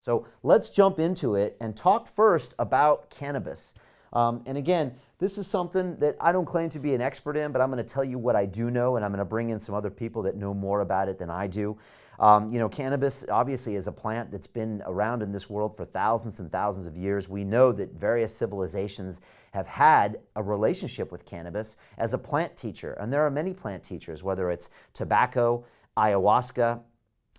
So let's jump into it and talk first about cannabis. And again, this is something that I don't claim to be an expert in, but I'm going to tell you what I do know, and I'm going to bring in some other people that know more about it than I do. Cannabis obviously is a plant that's been around in this world for thousands and thousands of years. We know that various civilizations have had a relationship with cannabis as a plant teacher, and there are many plant teachers, whether it's tobacco, ayahuasca,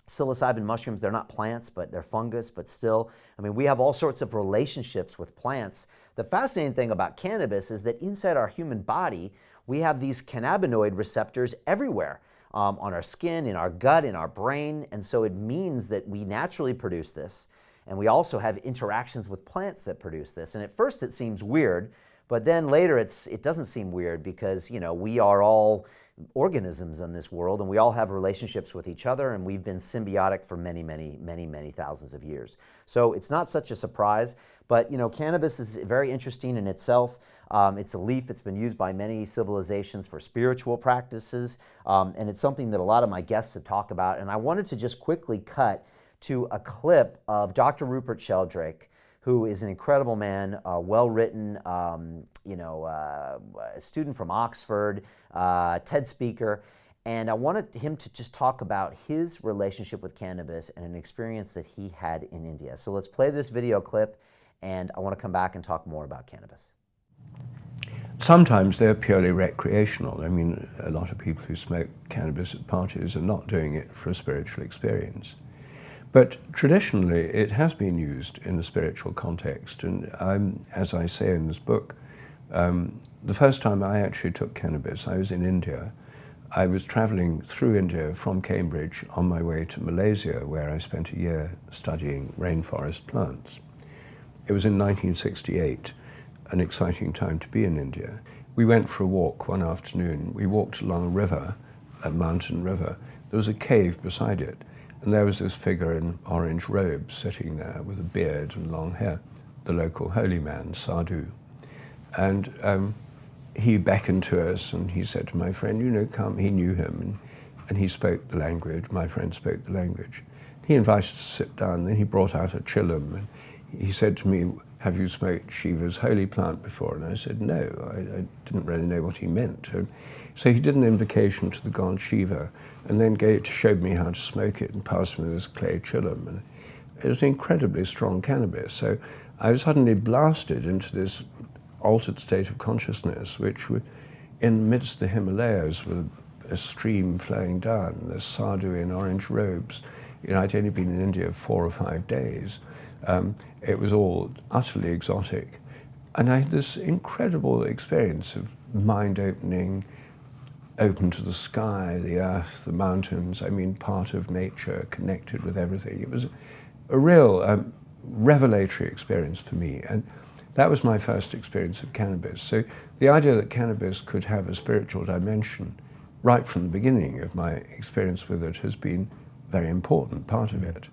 psilocybin mushrooms. They're not plants, but they're fungus, but still, I mean, we have all sorts of relationships with plants. The fascinating thing about cannabis is that inside our human body, we have these cannabinoid receptors everywhere, on our skin, in our gut, in our brain, and so it means that we naturally produce this, and we also have interactions with plants that produce this. And at first it seems weird, but then later it doesn't seem weird because, we are all organisms in this world, and we all have relationships with each other, and we've been symbiotic for many, many, many, many thousands of years. So it's not such a surprise, but cannabis is very interesting in itself. It's a leaf. It's been used by many civilizations for spiritual practices, and it's something that a lot of my guests have talked about. And I wanted to just quickly cut to a clip of Dr. Rupert Sheldrake, who is an incredible man, well-written, a student from Oxford, TED speaker, and I wanted him to just talk about his relationship with cannabis and an experience that he had in India. So let's play this video clip, and I want to come back and talk more about cannabis. Sometimes they're purely recreational. I mean, a lot of people who smoke cannabis at parties are not doing it for a spiritual experience. But traditionally, it has been used in a spiritual context. And as I say in this book, the first time I actually took cannabis, I was in India. I was traveling through India from Cambridge on my way to Malaysia, where I spent a year studying rainforest plants. It was in 1968, an exciting time to be in India. We went for a walk one afternoon. We walked along a river, a mountain river. There was a cave beside it. And there was this figure in orange robes sitting there with a beard and long hair, the local holy man, Sadhu. And he beckoned to us and he said to my friend, come. He knew him and he spoke the language. My friend spoke the language. He invited us to sit down, then he brought out a chillum and he said to me, have you smoked Shiva's holy plant before? And I said, no, I didn't really know what he meant. And so he did an invocation to the god Shiva and then showed me how to smoke it and passed me this clay chillum. And it was incredibly strong cannabis. So I was suddenly blasted into this altered state of consciousness, which were in the midst of the Himalayas with a stream flowing down, this sadhu in orange robes. I'd only been in India 4 or 5 days. It was all utterly exotic. And I had this incredible experience of mind-opening, open to the sky, the earth, the mountains, part of nature, connected with everything. It was a real revelatory experience for me. And that was my first experience of cannabis. So the idea that cannabis could have a spiritual dimension right from the beginning of my experience with it has been a very important part of it.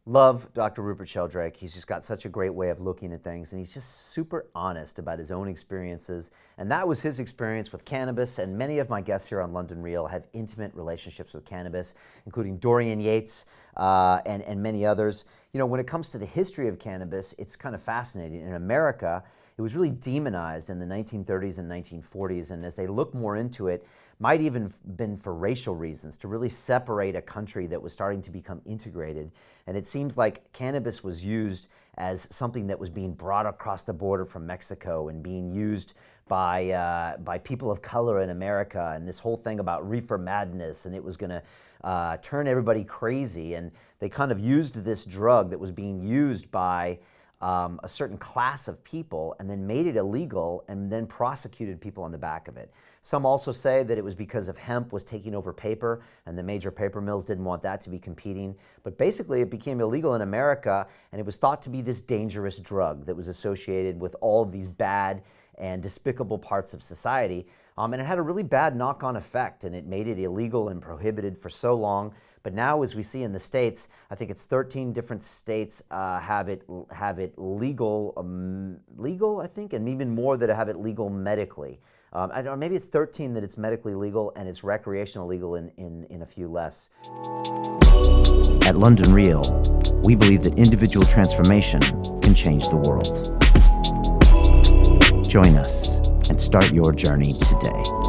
Love Dr. Rupert Sheldrake. He's just got such a great way of looking at things, and he's just super honest about his own experiences. And that was his experience with cannabis, and many of my guests here on London Real have intimate relationships with cannabis, including Dorian Yates and many others. When it comes to the history of cannabis, it's kind of fascinating. In America, it was really demonized in the 1930s and 1940s, and as they look more into it, might even been for racial reasons, to really separate a country that was starting to become integrated. And it seems like cannabis was used as something that was being brought across the border from Mexico and being used by people of color in America, and this whole thing about reefer madness, and it was going to turn everybody crazy. And they kind of used this drug that was being used by a certain class of people and then made it illegal and then prosecuted people on the back of it. Some also say that it was because of hemp was taking over paper and the major paper mills didn't want that to be competing. But basically it became illegal in America, and it was thought to be this dangerous drug that was associated with all of these bad and despicable parts of society. And it had a really bad knock-on effect, and it made it illegal and prohibited for so long. But now, as we see in the states, I think it's 13 different states have it legal, I think, and even more that have it legal medically. I don't know, maybe it's 13 that it's medically legal, and it's recreational legal in a few less. At London Real, we believe that individual transformation can change the world. Join us and start your journey today.